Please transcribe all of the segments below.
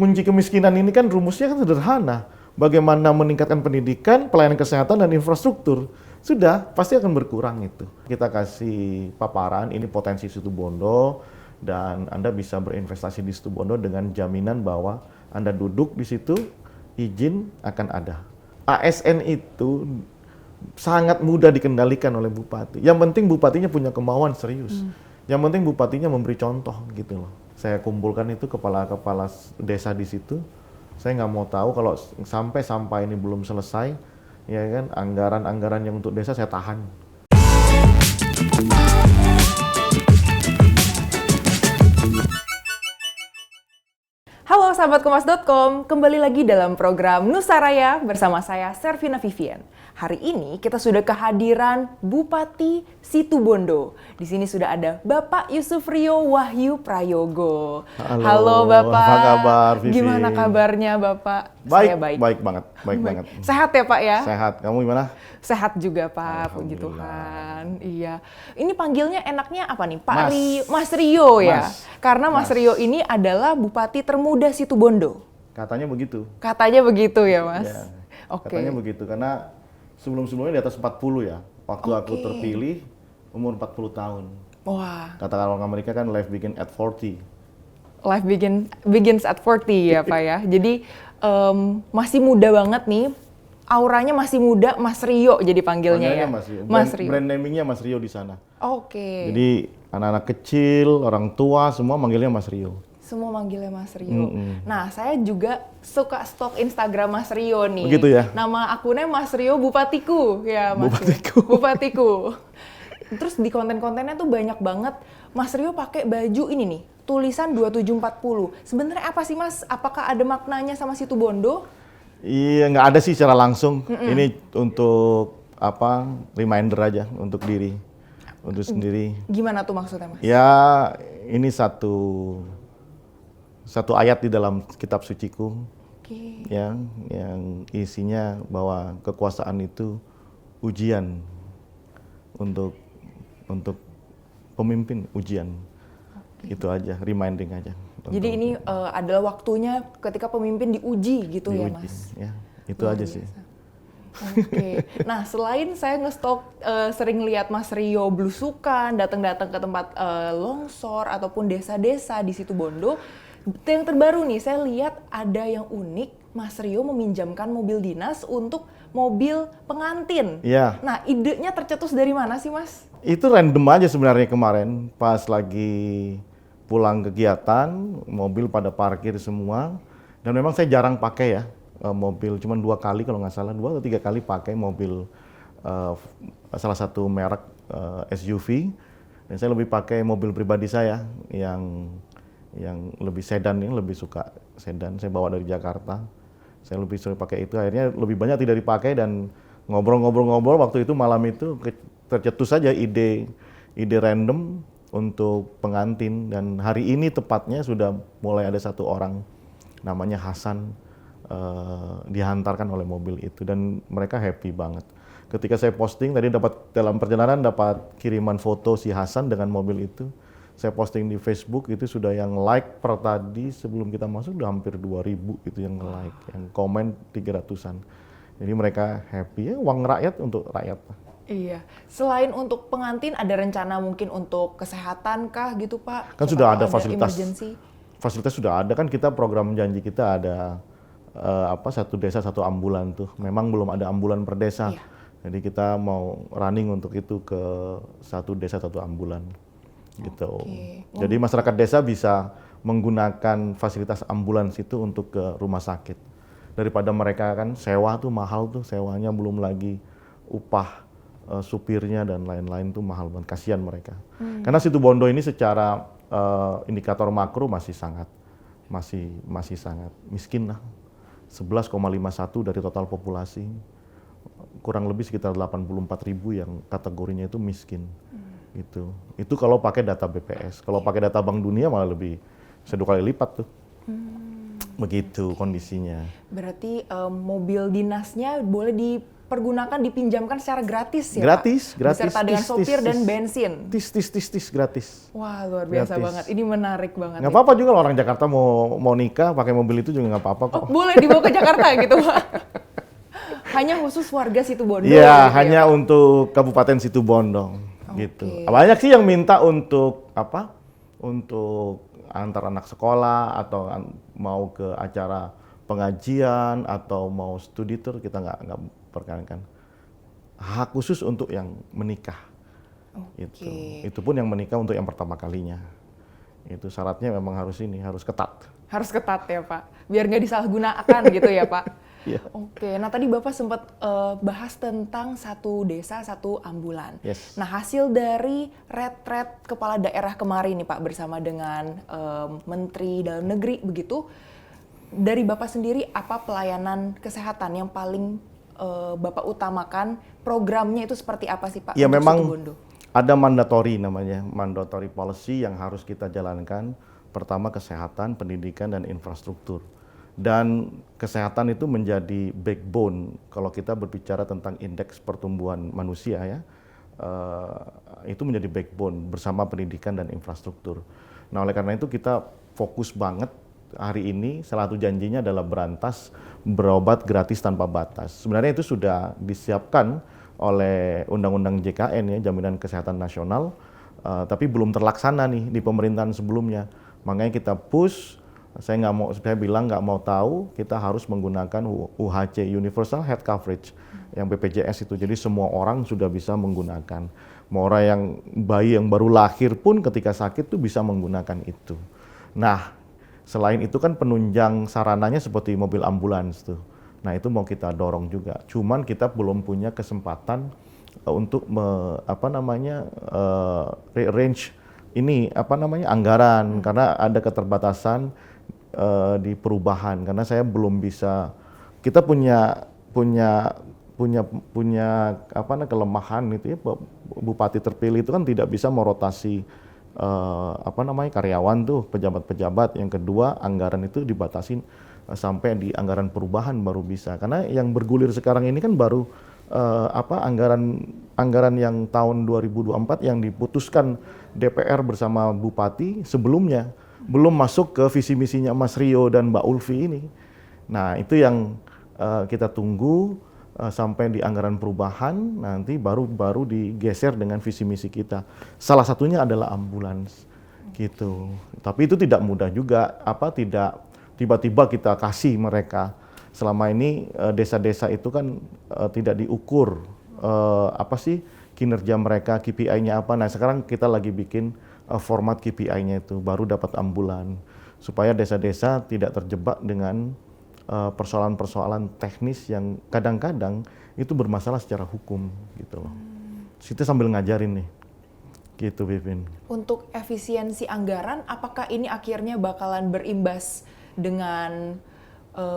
kunci kemiskinan ini kan rumusnya kan sederhana. Bagaimana meningkatkan pendidikan, pelayanan kesehatan, dan infrastruktur. Sudah, pasti akan berkurang itu. Kita kasih paparan, ini potensi Situbondo, dan Anda bisa berinvestasi di Situbondo dengan jaminan bahwa Anda duduk di situ, izin akan ada. ASN itu sangat mudah dikendalikan oleh bupati. Yang penting bupatinya punya kemauan serius. Yang penting bupatinya memberi contoh gitu loh. Saya kumpulkan itu kepala-kepala desa di situ. Saya nggak mau tahu kalau sampai sampah ini belum selesai, ya kan, anggaran-anggaran yang untuk desa saya tahan. Halo sahabat Kompas.com, kembali lagi dalam program Nusa Raya bersama saya Servina Vivian. Hari ini kita sudah kehadiran Bupati Situbondo. Di sini sudah ada Bapak Yusuf Rio Wahyu Prayogo. Halo Bapak. Apa kabar, Vivi? Gimana kabarnya Bapak? Baik, Saya baik. baik banget. Sehat ya Pak ya? Sehat. Kamu gimana? Sehat juga Pak, puji Tuhan. Iya. Ini panggilnya enaknya apa nih? Pak Mas Rio ya? Karena Mas Rio ini adalah Bupati termuda Situbondo. Katanya begitu. Katanya begitu ya Mas? Ya, Oke. katanya begitu, karena sebelum-sebelumnya di atas 40 ya. Waktu aku terpilih, umur 40 tahun. Wah. Kata orang Amerika kan life begin at 40. Life begins at 40 ya Pak ya. Jadi masih muda banget nih. Auranya masih muda, Mas Rio jadi panggilnya ya. Mas Rio. Brand namingnya Mas Rio di sana. Oke. Jadi anak-anak kecil, orang tua semua manggilnya Mas Rio. Semua manggilnya Mas Rio. Nah, saya juga suka stok Instagram Mas Rio nih. Begitu ya? Nama akunnya Mas Rio Bupatiku ya Mas. Bupatiku. Terus di konten-kontennya tuh banyak banget Mas Rio pakai baju ini nih, tulisan 2740. Sebenarnya apa sih Mas? Apakah ada maknanya sama Situbondo? Iya, nggak ada sih secara langsung. Ini untuk apa? Reminder aja untuk diri, untuk sendiri. Gimana tuh maksudnya Mas? Ya, ini satu ayat di dalam kitab suciku. Oke. Ya, yang isinya bahwa kekuasaan itu ujian untuk pemimpin, ujian. Itu aja, reminding aja. Jadi ini adalah waktunya ketika pemimpin diuji gitu ya Mas? Ya, itu aja sih. Oke. Nah, selain saya ngestok sering lihat Mas Rio blusukan, datang-datang ke tempat longsor ataupun desa-desa di Situbondo, yang terbaru nih saya lihat ada yang unik, Mas Rio meminjamkan mobil dinas untuk mobil pengantin. Iya. Nah, idenya tercetus dari mana sih Mas? Itu random aja sebenarnya kemarin, pas lagi pulang kegiatan, mobil pada parkir semua, dan memang saya jarang pakai ya mobil, cuma 2 kali kalau nggak salah, 2 atau 3 kali pakai mobil salah satu merek SUV, dan saya lebih pakai mobil pribadi saya yang lebih sedan, ini lebih suka sedan, saya bawa dari Jakarta, saya lebih sering pakai itu, akhirnya lebih banyak tidak dipakai, dan ngobrol-ngobrol waktu itu malam itu tercetus saja ide random untuk pengantin, dan hari ini tepatnya sudah mulai ada 1 orang namanya Hasan dihantarkan oleh mobil itu, dan mereka happy banget. Ketika saya posting tadi dalam perjalanan dapat kiriman foto si Hasan dengan mobil itu. Saya posting di Facebook itu sudah yang like per tadi sebelum kita masuk udah hampir 2.000 itu yang like, yang komen 300-an. Jadi mereka happy ya, uang rakyat untuk rakyat. Iya. Selain untuk pengantin, ada rencana mungkin untuk kesehatan kah gitu Pak? Kan sudah ada fasilitas. Emergency? Fasilitas sudah ada kan, kita program janji kita ada satu desa satu ambulan tuh. Memang belum ada ambulan per desa. Iya. Jadi kita mau running untuk itu ke satu desa satu ambulan gitu. Jadi masyarakat desa bisa menggunakan fasilitas ambulans itu untuk ke rumah sakit. Daripada mereka kan sewa tuh mahal tuh, sewanya belum lagi upah supirnya dan lain-lain tuh mahal banget, kasihan mereka. Karena Situbondo ini secara indikator makro masih sangat miskin lah. 11,51 dari total populasi, kurang lebih sekitar 84.000 yang kategorinya itu miskin. Gitu. Itu kalau pakai data BPS. Kalau pakai data Bank Dunia malah lebih 2 kali lipat tuh. Begitu kondisinya. Berarti mobil dinasnya boleh dipergunakan, dipinjamkan secara gratis ya Gratis, Pak? gratis. Beserta dengan sopir dan bensin. Tis, gratis. Wah, luar biasa Gratis. banget. Ini menarik banget. Nggak apa-apa juga kalau orang Jakarta mau nikah pakai mobil itu juga nggak apa-apa Oh, kok. boleh dibawa ke Jakarta gitu Pak? Hanya khusus warga Situbondo. Iya, gitu hanya ya, Pak? untuk Kabupaten Situbondo gitu. Oke. Banyak sih yang minta untuk apa? Untuk antar anak sekolah atau mau ke acara pengajian atau mau studi tour, kita nggak perkenankan. Hak khusus untuk yang menikah. Itu pun yang menikah untuk yang pertama kalinya. Itu syaratnya memang harus ketat. Harus ketat ya Pak, biar nggak disalahgunakan gitu ya Pak. Iya. Oke, nah tadi Bapak sempat bahas tentang satu desa, satu ambulan. Yes. Nah hasil dari retret kepala daerah kemarin nih Pak, bersama dengan Menteri Dalam Negeri begitu, dari Bapak sendiri apa pelayanan kesehatan yang paling Bapak utamakan, programnya itu seperti apa sih Pak? Ya untuk memang Situbondo? ada mandatory policy yang harus kita jalankan. Pertama kesehatan, pendidikan, dan infrastruktur. Dan kesehatan itu menjadi backbone kalau kita berbicara tentang indeks pertumbuhan manusia ya. Itu menjadi backbone bersama pendidikan dan infrastruktur. Nah oleh karena itu kita fokus banget hari ini, salah satu janjinya adalah berantas berobat gratis tanpa batas. Sebenarnya itu sudah disiapkan oleh Undang-Undang JKN ya, Jaminan Kesehatan Nasional, tapi belum terlaksana nih di pemerintahan sebelumnya. Makanya kita push, saya bilang nggak mau tahu, kita harus menggunakan UHC, Universal Health Coverage, yang BPJS itu. Jadi semua orang sudah bisa menggunakan. Mau orang yang bayi yang baru lahir pun ketika sakit tuh bisa menggunakan itu. Nah, selain itu kan penunjang sarananya seperti mobil ambulans tuh. Nah itu mau kita dorong juga. Cuman kita belum punya kesempatan untuk range ini anggaran karena ada keterbatasan di perubahan karena saya belum bisa. Kita punya kelemahan itu ya, bupati terpilih itu kan tidak bisa merotasi karyawan tuh, pejabat-pejabat. Yang kedua, anggaran itu dibatasin sampai di anggaran perubahan baru bisa. Karena yang bergulir sekarang ini kan baru anggaran yang tahun 2024 yang diputuskan DPR bersama bupati sebelumnya, belum masuk ke visi misinya Mas Rio dan Mbak Ulfi ini. Nah, itu yang kita tunggu sampai di anggaran perubahan, nanti baru digeser dengan visi misi kita. Salah satunya adalah ambulans gitu. Tapi itu tidak mudah juga, tidak tiba-tiba kita kasih mereka. Selama ini desa-desa itu kan tidak diukur kinerja mereka, KPI-nya apa. Nah, sekarang kita lagi bikin format KPI-nya itu, baru dapat ambulan. Supaya desa-desa tidak terjebak dengan persoalan-persoalan teknis yang kadang-kadang itu bermasalah secara hukum gitu loh. Kita sambil ngajarin nih, gitu Pipin. Untuk efisiensi anggaran, apakah ini akhirnya bakalan berimbas dengan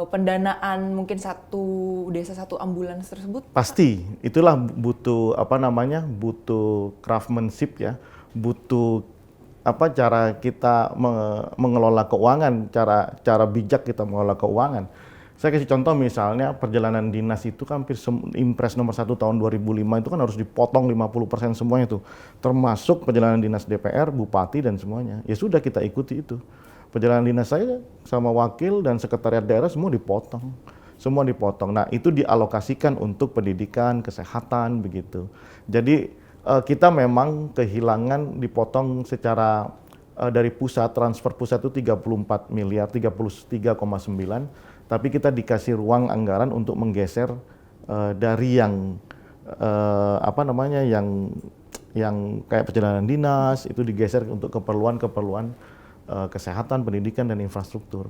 pendanaan mungkin satu desa satu ambulans tersebut? Pasti, itulah butuh butuh craftsmanship ya, butuh cara kita mengelola keuangan, cara bijak kita mengelola keuangan. Saya kasih contoh misalnya perjalanan dinas itu kan hampir Impres nomor 1 tahun 2005 itu kan harus dipotong 50% semuanya itu. Termasuk perjalanan dinas DPR, bupati dan semuanya. Ya sudah kita ikuti itu. Perjalanan dinas saya sama wakil dan sekretariat daerah semua dipotong. Semua dipotong. Nah, itu dialokasikan untuk pendidikan, kesehatan begitu. Jadi kita memang kehilangan dipotong secara dari pusat, transfer pusat itu 34 miliar, 33,9, tapi kita dikasih ruang anggaran untuk menggeser dari yang yang kayak perjalanan dinas itu digeser untuk keperluan kesehatan, pendidikan dan infrastruktur.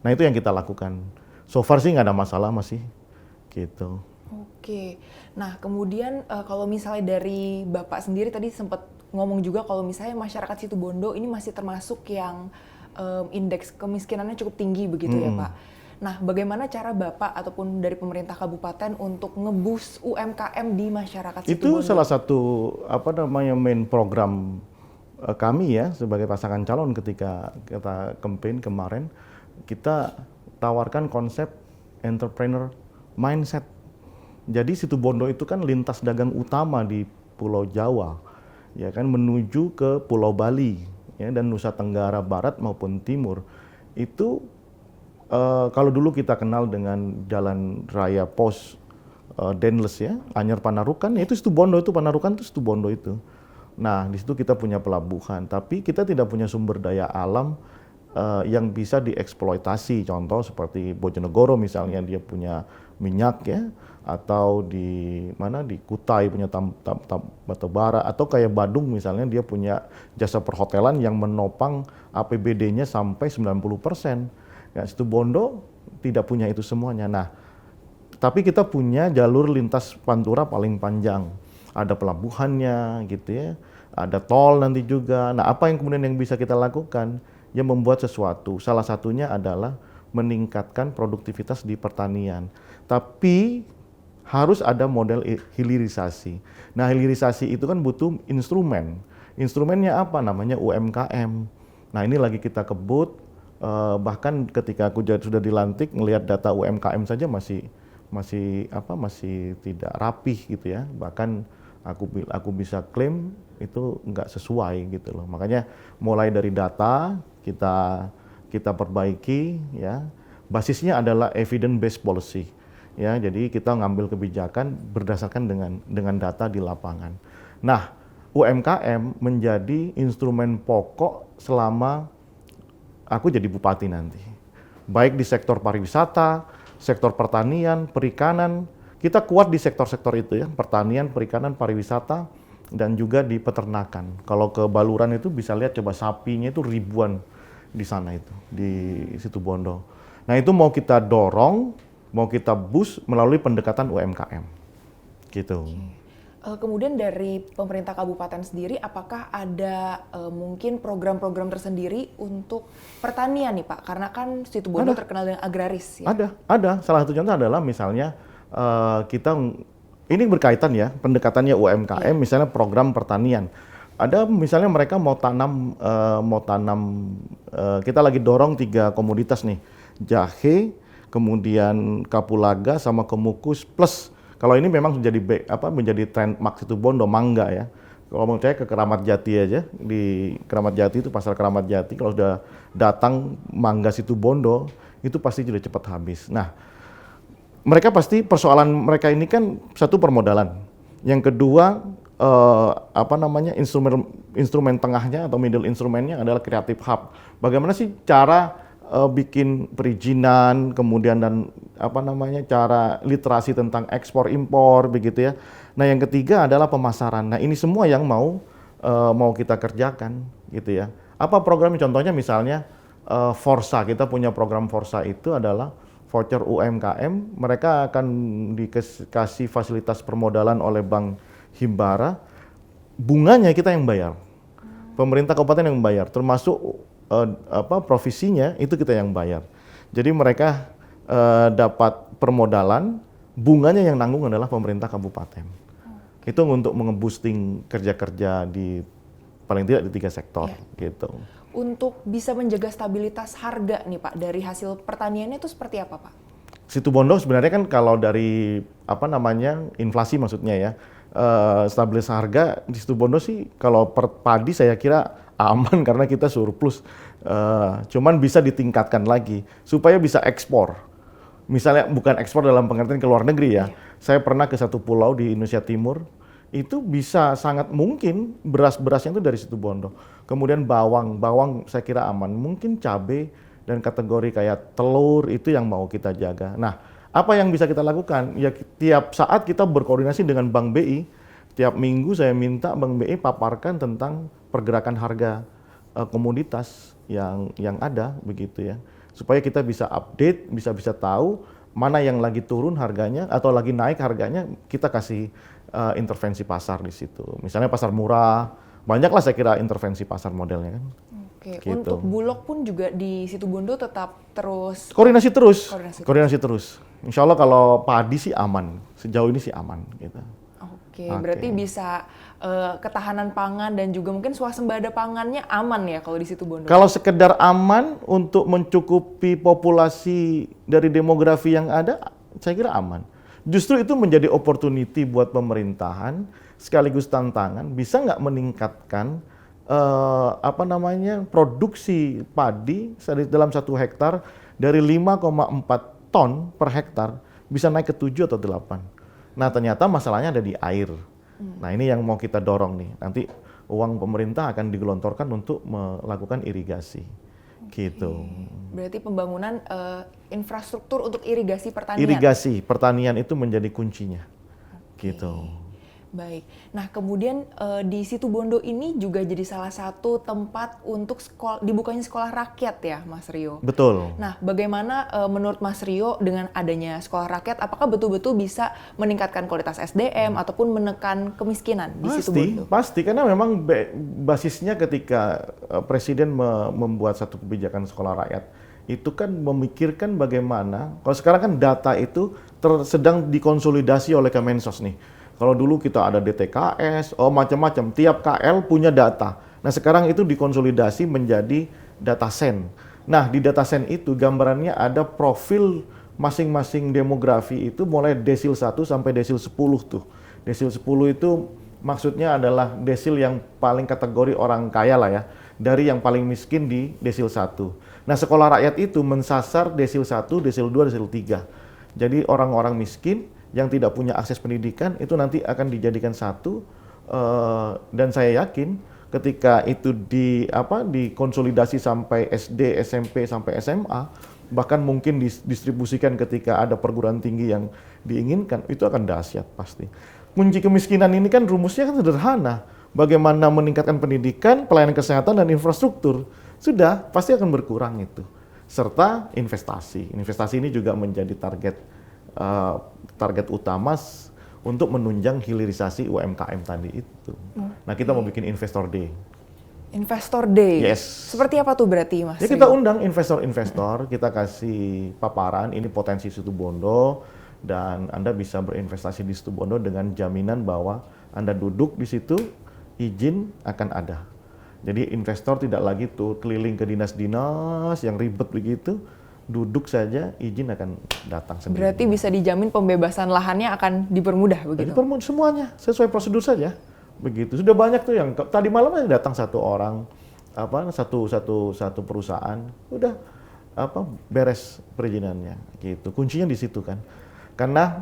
Nah, itu yang kita lakukan. So far sih nggak ada masalah masih gitu. Oke, nah kemudian kalau misalnya dari Bapak sendiri tadi sempat ngomong juga kalau misalnya masyarakat Situbondo ini masih termasuk yang indeks kemiskinannya cukup tinggi begitu ya Pak. Nah, bagaimana cara Bapak ataupun dari pemerintah kabupaten untuk nge-boost UMKM di masyarakat Situbondo? Itu salah satu main program kami ya sebagai pasangan calon ketika kita campaign kemarin. Kita tawarkan konsep entrepreneur mindset. Jadi Situbondo itu kan lintas dagang utama di Pulau Jawa, ya kan, menuju ke Pulau Bali, ya, dan Nusa Tenggara Barat maupun Timur. Itu kalau dulu kita kenal dengan Jalan Raya Pos Denles, ya, Anyar Panarukan, ya itu Situbondo, itu Panarukan itu Situbondo itu. Nah, di situ kita punya pelabuhan, tapi kita tidak punya sumber daya alam yang bisa dieksploitasi. Contoh seperti Bojonegoro misalnya, dia punya minyak, ya, atau di mana di Kutai punya batubara, atau kayak Badung misalnya, dia punya jasa perhotelan yang menopang APBD-nya sampai 90%. Ya, Situbondo tidak punya itu semuanya. Nah, tapi kita punya jalur lintas Pantura paling panjang. Ada pelabuhannya gitu, ya. Ada tol nanti juga. Nah, apa yang kemudian yang bisa kita lakukan? Yang membuat sesuatu. Salah satunya adalah meningkatkan produktivitas di pertanian. Tapi harus ada model hilirisasi. Nah, hilirisasi itu kan butuh instrumen. Instrumennya apa? Namanya UMKM. Nah, ini lagi kita kebut. Bahkan ketika aku sudah dilantik, ngelihat data UMKM saja masih tidak rapih gitu, ya. Bahkan aku bisa klaim itu nggak sesuai gitu loh. Makanya mulai dari data kita perbaiki, ya. Basisnya adalah evidence based policy, ya. Jadi kita ngambil kebijakan berdasarkan dengan data di lapangan. Nah, UMKM menjadi instrumen pokok selama aku jadi bupati nanti. Baik di sektor pariwisata, sektor pertanian, perikanan, kita kuat di sektor-sektor itu, ya, pertanian, perikanan, pariwisata, dan juga di peternakan. Kalau ke Baluran itu bisa lihat coba sapinya itu ribuan di sana itu, di Situbondo. Nah, itu mau kita dorong, mau kita boost melalui pendekatan UMKM. Gitu. Kemudian dari pemerintah kabupaten sendiri, apakah ada mungkin program-program tersendiri untuk pertanian nih Pak? Karena kan Situbondo terkenal dengan agraris, ya? Ada. Salah satu contoh adalah misalnya kita, ini berkaitan, ya, pendekatannya UMKM, misalnya program pertanian. Ada misalnya mereka mau tanam, kita lagi dorong 3 komoditas nih, jahe, kemudian kapulaga, sama kemukus, plus kalau ini memang menjadi trademark Situbondo, mangga, ya. Kalau menurut saya ke Keramat Jati aja, di Keramat Jati itu pasar Keramat Jati, kalau sudah datang mangga Situbondo itu pasti sudah cepat habis. Nah, persoalan mereka ini kan satu permodalan, yang kedua instrumen tengahnya atau middle instrumennya adalah creative hub. Bagaimana sih cara bikin perizinan, kemudian dan cara literasi tentang ekspor impor begitu, ya. Nah, yang ketiga adalah pemasaran. Nah, ini semua yang mau kita kerjakan gitu, ya. Apa programnya? Contohnya misalnya Forsa, kita punya program Forsa, itu adalah voucher UMKM. Mereka akan dikasih fasilitas permodalan oleh Bank Himbara, bunganya kita yang bayar. Pemerintah kabupaten yang bayar, termasuk provisinya itu kita yang bayar. Jadi mereka dapat permodalan, bunganya yang nanggung adalah pemerintah kabupaten. Itu untuk mengeboosting kerja-kerja di paling tidak di 3 sektor, gitu. Untuk bisa menjaga stabilitas harga nih Pak, dari hasil pertaniannya itu seperti apa Pak? Situbondo sebenarnya kan kalau dari inflasi maksudnya, ya, stabilitas harga di Situbondo sih kalau per padi saya kira aman karena kita surplus. Cuman bisa ditingkatkan lagi supaya bisa ekspor. Misalnya bukan ekspor dalam pengertian ke luar negeri, ya. Saya pernah ke satu pulau di Indonesia Timur, itu bisa sangat mungkin beras-berasnya itu dari Situbondo. Kemudian bawang saya kira aman. Mungkin cabai dan kategori kayak telur itu yang mau kita jaga. Nah, apa yang bisa kita lakukan? Ya, tiap saat kita berkoordinasi dengan Bank BI. Tiap minggu saya minta Bank BI paparkan tentang pergerakan harga komoditas yang ada begitu, ya. Supaya kita bisa update, bisa tahu mana yang lagi turun harganya atau lagi naik harganya, kita kasih intervensi pasar di situ. Misalnya pasar murah, banyaklah saya kira intervensi pasar modelnya kan. Oke, gitu. Untuk Bulog pun juga di Situbondo tetap terus koordinasi terus. Insya Allah kalau padi sih aman, sejauh ini sih aman gitu. Oke, berarti bisa ketahanan pangan dan juga mungkin swasembada pangannya aman ya kalau di Situbondo? Kalau sekedar aman untuk mencukupi populasi dari demografi yang ada, saya kira aman. Justru itu menjadi opportunity buat pemerintahan sekaligus tantangan, bisa nggak meningkatkan produksi padi dalam 1 hektar dari 5,4 ton per hektar bisa naik ke 7 atau 8. Nah, ternyata masalahnya ada di air. Nah, ini yang mau kita dorong nih. Nanti uang pemerintah akan digelontorkan untuk melakukan irigasi. Gitu. Berarti pembangunan infrastruktur untuk irigasi pertanian. Irigasi pertanian itu menjadi kuncinya. Gitu. Baik. Nah, kemudian di Situbondo ini juga jadi salah satu tempat untuk dibukanya sekolah rakyat ya, Mas Rio? Betul. Nah, bagaimana menurut Mas Rio dengan adanya sekolah rakyat, apakah betul-betul bisa meningkatkan kualitas SDM ataupun menekan kemiskinan di Situbondo? Pasti, karena memang basisnya ketika Presiden membuat satu kebijakan sekolah rakyat, itu kan memikirkan bagaimana, kalau sekarang kan data itu sedang dikonsolidasi oleh Kemensos nih. Kalau dulu kita ada DTKS, macam-macam, tiap KL punya data. Nah, sekarang itu dikonsolidasi menjadi datasen. Nah, di datasen itu gambarannya ada profil masing-masing demografi itu mulai desil 1 sampai desil 10 tuh. Desil 10 itu maksudnya adalah desil yang paling kategori orang kaya lah ya, dari yang paling miskin di desil 1. Nah, sekolah rakyat itu mensasar desil 1, desil 2, desil 3. Jadi orang-orang miskin yang tidak punya akses pendidikan itu nanti akan dijadikan satu, dan saya yakin ketika itu dikonsolidasi sampai SD, SMP sampai SMA, bahkan mungkin didistribusikan ketika ada perguruan tinggi yang diinginkan, itu akan dahsyat pasti. Kunci kemiskinan ini kan rumusnya kan sederhana, bagaimana meningkatkan pendidikan, pelayanan kesehatan dan infrastruktur, sudah pasti akan berkurang itu. Serta investasi. Investasi ini juga menjadi target utama untuk menunjang hilirisasi UMKM tadi itu. Nah, kita mau bikin Investor Day. Investor Day? Yes. Seperti apa tuh berarti, Mas? Ya, kita undang investor-investor, kita kasih paparan, ini potensi Situbondo, dan Anda bisa berinvestasi di Situbondo dengan jaminan bahwa Anda duduk di situ, izin akan ada. Jadi investor tidak lagi tuh keliling ke dinas-dinas yang ribet begitu, duduk saja, izin akan datang sendiri. Berarti bisa dijamin pembebasan lahannya akan dipermudah begitu? Dipermudah semuanya, sesuai prosedur saja. Begitu. Sudah banyak tuh yang tadi malam aja datang satu orang, satu perusahaan, udah beres perizinannya gitu. Kuncinya di situ kan. Karena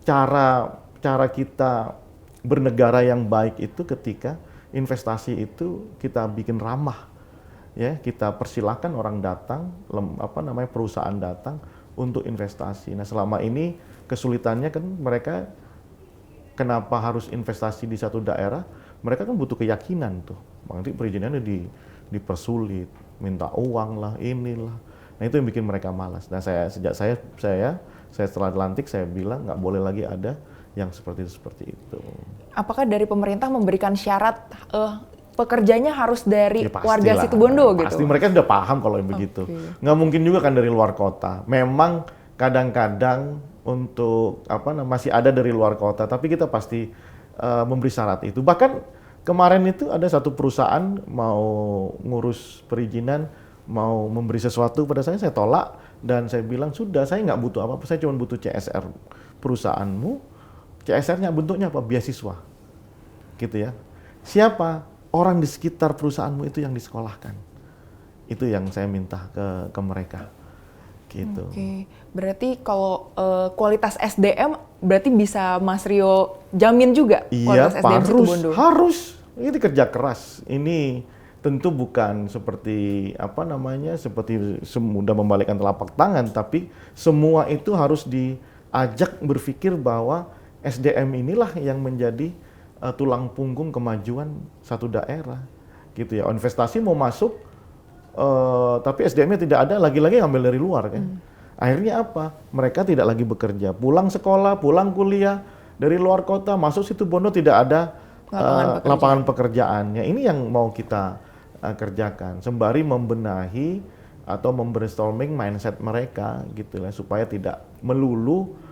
cara kita bernegara yang baik itu ketika investasi itu kita bikin ramah. Ya, kita persilahkan orang datang, perusahaan datang untuk investasi. Nah, selama ini kesulitannya kan mereka kenapa harus investasi di satu daerah? Mereka kan butuh keyakinan tuh. Nanti perizinannya dipersulit, minta uang lah, inilah. Nah, itu yang bikin mereka malas. Nah, sejak saya setelah dilantik saya bilang nggak boleh lagi ada yang seperti itu. Apakah dari pemerintah memberikan syarat pekerjanya harus dari warga Situbondo gitu? Pasti mereka sudah paham kalau yang begitu. Nggak mungkin juga kan dari luar kota. Memang kadang-kadang untuk masih ada dari luar kota, tapi kita pasti memberi syarat itu. Bahkan kemarin itu ada satu perusahaan mau ngurus perizinan, mau memberi sesuatu pada saya tolak dan saya bilang sudah, saya nggak butuh apa-apa, saya cuma butuh CSR perusahaanmu. CSR-nya bentuknya apa? Beasiswa, gitu ya. Siapa? Orang di sekitar perusahaanmu itu yang disekolahkan. Itu yang saya minta ke mereka. Gitu. Oke. Berarti kalau kualitas SDM berarti bisa Mas Rio jamin juga kualitas SDM Situbondo? Harus. Ini kerja keras. Ini tentu bukan seperti seperti semudah membalikkan telapak tangan, tapi semua itu harus diajak berpikir bahwa SDM inilah yang menjadi tulang punggung kemajuan satu daerah, gitu ya. Investasi mau masuk, tapi SDM-nya tidak ada, lagi-lagi ngambil dari luar kan. Akhirnya apa? Mereka tidak lagi bekerja, pulang sekolah, pulang kuliah dari luar kota, masuk Situbondo tidak ada lapangan pekerjaannya. Ini yang mau kita kerjakan, sembari membenahi atau membrainstorming mindset mereka, gitu ya, supaya tidak melulu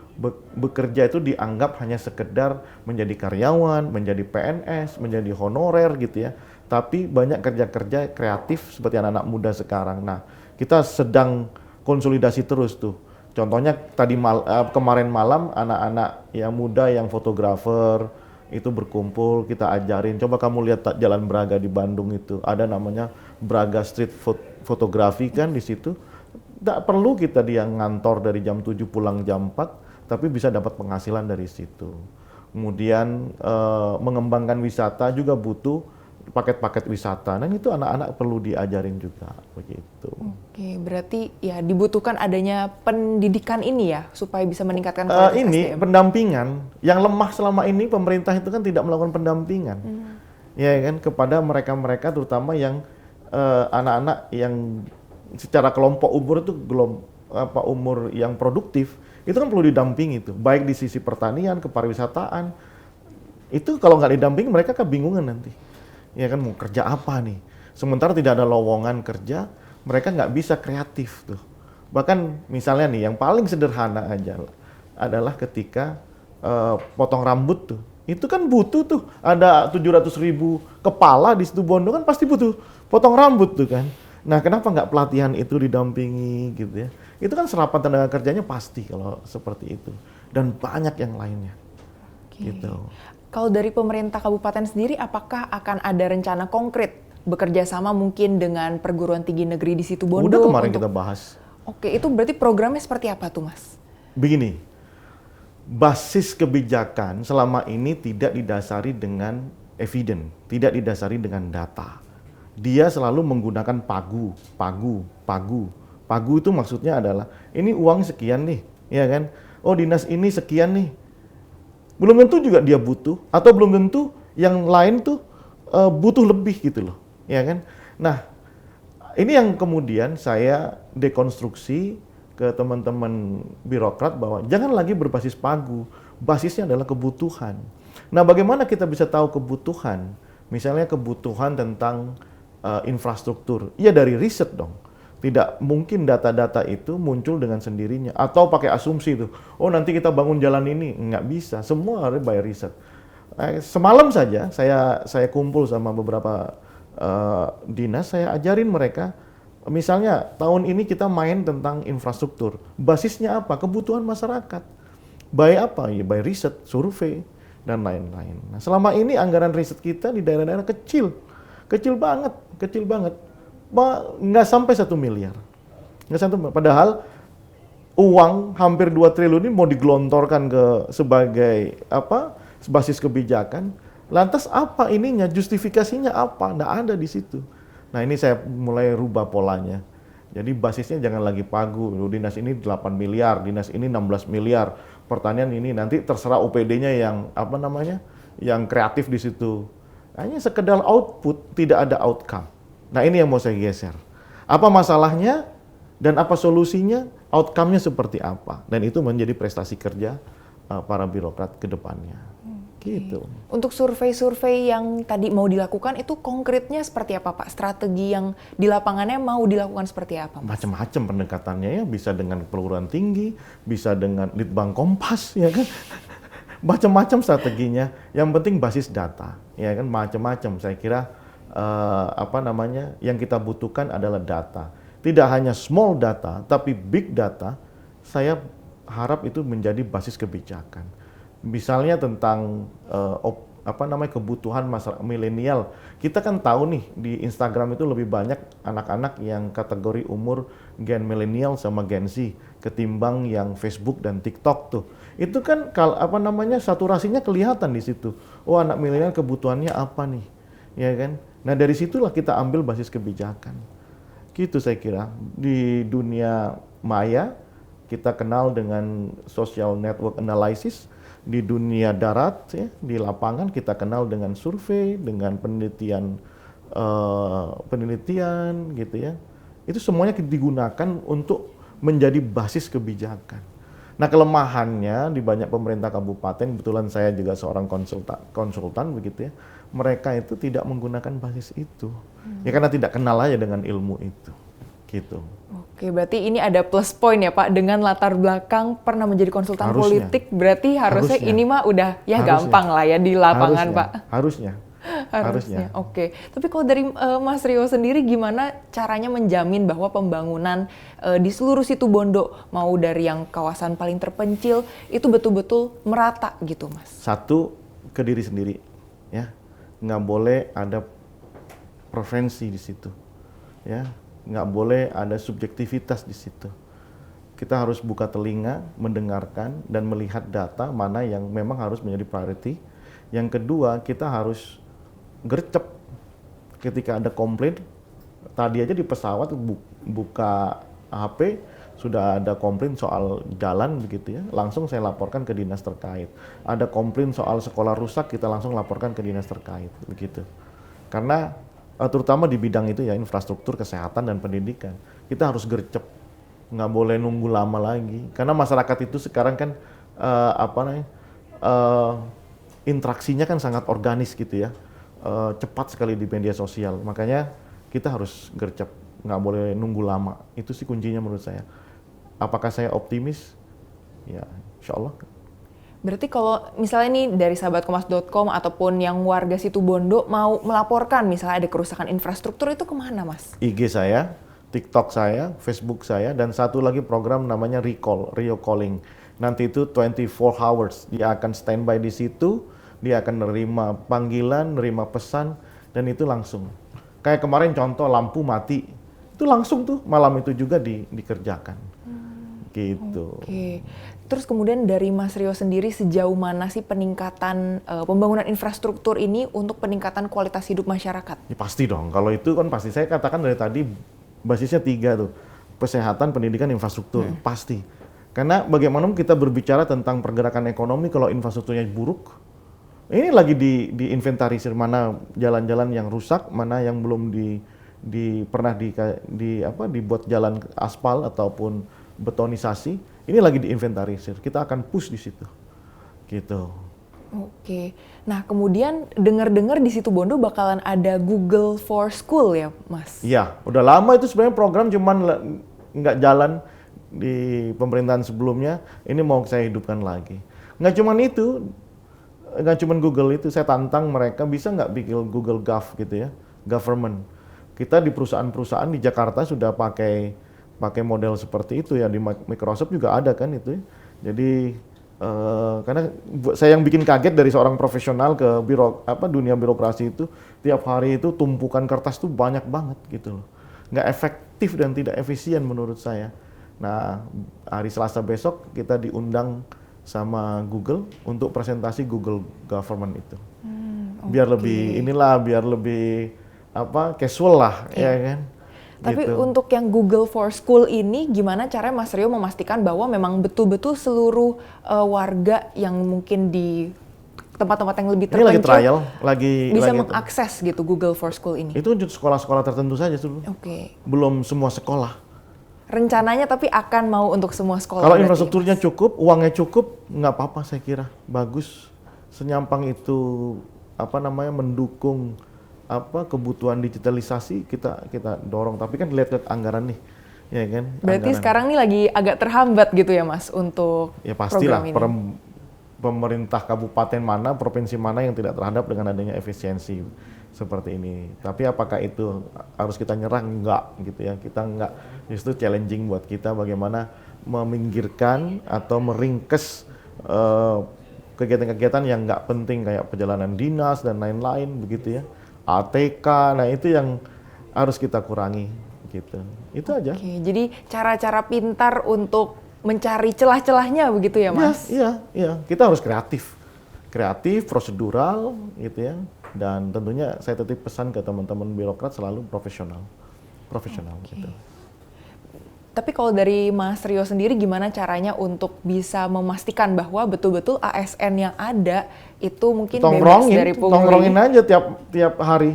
bekerja itu dianggap hanya sekedar menjadi karyawan, menjadi PNS, menjadi honorer gitu ya. Tapi banyak kerja-kerja kreatif seperti anak-anak muda sekarang. Nah, kita sedang konsolidasi terus tuh. Contohnya kemarin malam anak-anak yang muda yang fotografer itu berkumpul, kita ajarin, coba kamu lihat Jalan Braga di Bandung itu, ada namanya Braga Street Photography kan di situ. Nggak perlu kita dia ngantor dari jam 7 pulang jam 4, tapi bisa dapat penghasilan dari situ. Kemudian mengembangkan wisata juga butuh paket-paket wisata. Nah itu anak-anak perlu diajarin juga begitu. Oke, berarti ya dibutuhkan adanya pendidikan ini ya supaya bisa meningkatkan kualitas ini SDM. pendampingan yang lemah selama ini pemerintah itu kan tidak melakukan pendampingan, ya kan kepada mereka-mereka terutama yang anak-anak yang secara kelompok umur itu umur yang produktif itu kan perlu didampingi itu baik di sisi pertanian, kepariwisataan itu kalau nggak didampingi mereka kebingungan nanti. Ya kan mau kerja apa nih? Sementara tidak ada lowongan kerja, mereka nggak bisa kreatif tuh. Bahkan misalnya nih, yang paling sederhana aja adalah ketika potong rambut tuh. Itu kan butuh tuh, ada 700.000 kepala di situ Bondo kan pasti butuh potong rambut tuh kan. Nah kenapa nggak pelatihan itu didampingi gitu ya? Itu kan serapan tenaga kerjanya pasti kalau seperti itu. Dan banyak yang lainnya. Gitu. Kalau dari pemerintah kabupaten sendiri, apakah akan ada rencana konkret bekerja sama mungkin dengan perguruan tinggi negeri di situ Bondo? Udah kemarin kita bahas. Oke, itu berarti programnya seperti apa tuh, Mas? Begini, basis kebijakan selama ini tidak didasari dengan evidence, tidak didasari dengan data. Dia selalu menggunakan pagu. Pagu itu maksudnya adalah, ini uang sekian nih, ya kan? Oh dinas ini sekian nih. Belum tentu juga dia butuh, atau belum tentu yang lain tuh butuh lebih gitu loh, ya kan? Nah, ini yang kemudian saya dekonstruksi ke teman-teman birokrat bahwa jangan lagi berbasis pagu, basisnya adalah kebutuhan. Nah, bagaimana kita bisa tahu kebutuhan? Misalnya kebutuhan tentang infrastruktur, ya dari riset dong. Tidak mungkin data-data itu muncul dengan sendirinya atau pakai asumsi itu. Oh nanti kita bangun jalan ini, nggak bisa. Semua harus by riset. Semalam saja saya kumpul sama beberapa dinas, saya ajarin mereka. Misalnya tahun ini kita main tentang infrastruktur. Basisnya apa? Kebutuhan masyarakat. By apa? Ya by riset, survei dan lain-lain. Nah, selama ini anggaran riset kita di daerah-daerah kecil banget. Nggak sampai 1 miliar. Padahal uang hampir 2 triliun ini mau digelontorkan sebagai basis kebijakan. Lantas apa ininya? Justifikasinya apa? Nggak ada di situ. Nah ini saya mulai rubah polanya. Jadi basisnya jangan lagi pagu. Dinas ini 8 miliar, dinas ini 16 miliar. Pertanian ini nanti terserah OPD-nya yang kreatif di situ. Hanya sekedar output, tidak ada outcome. Nah ini yang mau saya geser. Apa masalahnya dan apa solusinya, outcome-nya seperti apa. Dan itu menjadi prestasi kerja para birokrat ke depannya. Gitu. Untuk survei-survei yang tadi mau dilakukan itu konkretnya seperti apa Pak? Strategi yang di lapangannya mau dilakukan seperti apa? Macam-macam pendekatannya ya, bisa dengan perguruan tinggi, bisa dengan Litbang Kompas ya kan. Macam-macam strateginya. Yang penting basis data, ya kan macam-macam. Saya kira yang kita butuhkan adalah data. Tidak hanya small data, tapi big data. Saya harap itu menjadi basis kebijakan. Misalnya tentang kebutuhan masyarakat milenial. Kita kan tahu nih di Instagram itu lebih banyak anak-anak yang kategori umur gen milenial sama gen Z ketimbang yang Facebook dan TikTok tuh. Itu kan saturasinya kelihatan di situ. Oh, anak milenial kebutuhannya apa nih? Ya kan? Nah, dari situlah kita ambil basis kebijakan. Gitu saya kira. Di dunia maya kita kenal dengan social network analysis. Di dunia darat, ya, di lapangan kita kenal dengan survei, dengan penelitian gitu ya. Itu semuanya digunakan untuk menjadi basis kebijakan. Nah kelemahannya di banyak pemerintah kabupaten, kebetulan saya juga seorang konsultan begitu ya, mereka itu tidak menggunakan basis itu. Ya karena tidak kenal aja dengan ilmu itu. Gitu. Oke, berarti ini ada plus point ya Pak, dengan latar belakang pernah menjadi konsultan politik, berarti harusnya ini mah udah ya gampang lah ya di lapangan Pak. Harusnya. Harusnya. Oke. Tapi kalau dari Mas Rio sendiri gimana caranya menjamin bahwa pembangunan di seluruh situ Bondo, mau dari yang kawasan paling terpencil itu betul-betul merata gitu, Mas? Satu, ke diri sendiri, ya. Nggak boleh ada preferensi di situ, ya. Nggak boleh ada subjektivitas di situ. Kita harus buka telinga, mendengarkan, dan melihat data mana yang memang harus menjadi priority. Yang kedua, kita harus gercep ketika ada komplain. Tadi aja di pesawat buka HP, sudah ada komplain soal jalan begitu ya, langsung saya laporkan ke dinas terkait. Ada komplain soal sekolah rusak, kita langsung laporkan ke dinas terkait begitu. Karena terutama di bidang itu ya, infrastruktur, kesehatan, dan pendidikan, kita harus gercep. Nggak boleh nunggu lama lagi, karena masyarakat itu sekarang kan interaksinya kan sangat organis gitu ya, cepat sekali di media sosial, makanya kita harus gercep, nggak boleh nunggu lama. Itu sih kuncinya menurut saya. Apakah saya optimis? Ya, insya Allah. Berarti kalau misalnya nih dari sahabatkompas.com ataupun yang warga situ Bondo mau melaporkan misalnya ada kerusakan infrastruktur, itu kemana, Mas? IG saya, TikTok saya, Facebook saya, dan satu lagi program namanya Rio Calling. Nanti itu 24 hours, dia akan standby di situ, dia akan nerima panggilan, nerima pesan, dan itu langsung. Kayak kemarin contoh lampu mati, itu langsung tuh malam itu juga dikerjakan. Gitu. Oke. Terus kemudian dari Mas Rio sendiri sejauh mana sih peningkatan pembangunan infrastruktur ini untuk peningkatan kualitas hidup masyarakat? Ya pasti dong, kalau itu kan pasti. Saya katakan dari tadi basisnya 3 tuh, kesehatan, pendidikan, infrastruktur, pasti. Karena bagaimanapun kita berbicara tentang pergerakan ekonomi kalau infrastrukturnya buruk, ini lagi diinventarisir mana jalan-jalan yang rusak, mana yang belum pernah dibuat jalan aspal ataupun betonisasi, ini lagi diinventarisir. Kita akan push di situ, gitu. Oke. Nah, kemudian dengar-dengar di situ Bondo bakalan ada Google for School ya, Mas? Iya, udah lama itu sebenarnya program, cuman nggak jalan di pemerintahan sebelumnya. Ini mau saya hidupkan lagi. Nggak cuman itu, nggak cuman Google itu. Saya tantang mereka, bisa nggak bikin Google Gov gitu ya, government. Kita di perusahaan-perusahaan di Jakarta sudah pakai model seperti itu ya, di Microsoft juga ada kan itu. Jadi karena saya yang bikin kaget dari seorang profesional ke dunia birokrasi itu, tiap hari itu tumpukan kertas tuh banyak banget gitu loh. Nggak efektif dan tidak efisien menurut saya. Nah, hari Selasa besok kita diundang sama Google untuk presentasi Google Government itu. Biar lebih casual lah, ya kan. Tapi gitu. untuk yang Google for School ini, gimana caranya Mas Rio memastikan bahwa memang betul-betul seluruh warga yang mungkin di tempat-tempat yang lebih terpencil ini lagi trial, bisa mengakses gitu Google for School ini? Itu untuk sekolah-sekolah tertentu saja dulu. Oke. Belum semua sekolah. Rencananya tapi akan mau untuk semua sekolah. Kalau infrastrukturnya cukup, uangnya cukup, nggak apa-apa saya kira. Bagus. Senyampang itu mendukung kebutuhan digitalisasi, kita dorong. Tapi kan lihat anggaran nih, ya kan. Berarti sekarang nih lagi agak terhambat gitu ya, Mas, untuk ya pastilah program ini. Pemerintah kabupaten mana, provinsi mana yang tidak terhadap dengan adanya efisiensi seperti ini. Tapi apakah itu harus kita nyerah? Enggak gitu ya. Kita enggak, justru challenging buat kita bagaimana meminggirkan atau meringkes kegiatan-kegiatan yang nggak penting kayak perjalanan dinas dan lain-lain begitu ya. ATK, nah itu yang harus kita kurangi gitu. Itu aja. Oke, jadi cara-cara pintar untuk mencari celah-celahnya begitu ya, Mas? Iya. Kita harus kreatif, prosedural gitu ya. Dan tentunya saya titip pesan ke teman-teman birokrat selalu profesional gitu. Tapi kalau dari Mas Rio sendiri gimana caranya untuk bisa memastikan bahwa betul-betul ASN yang ada itu mungkin bebas dari pungli? Tongkrongin aja tiap hari.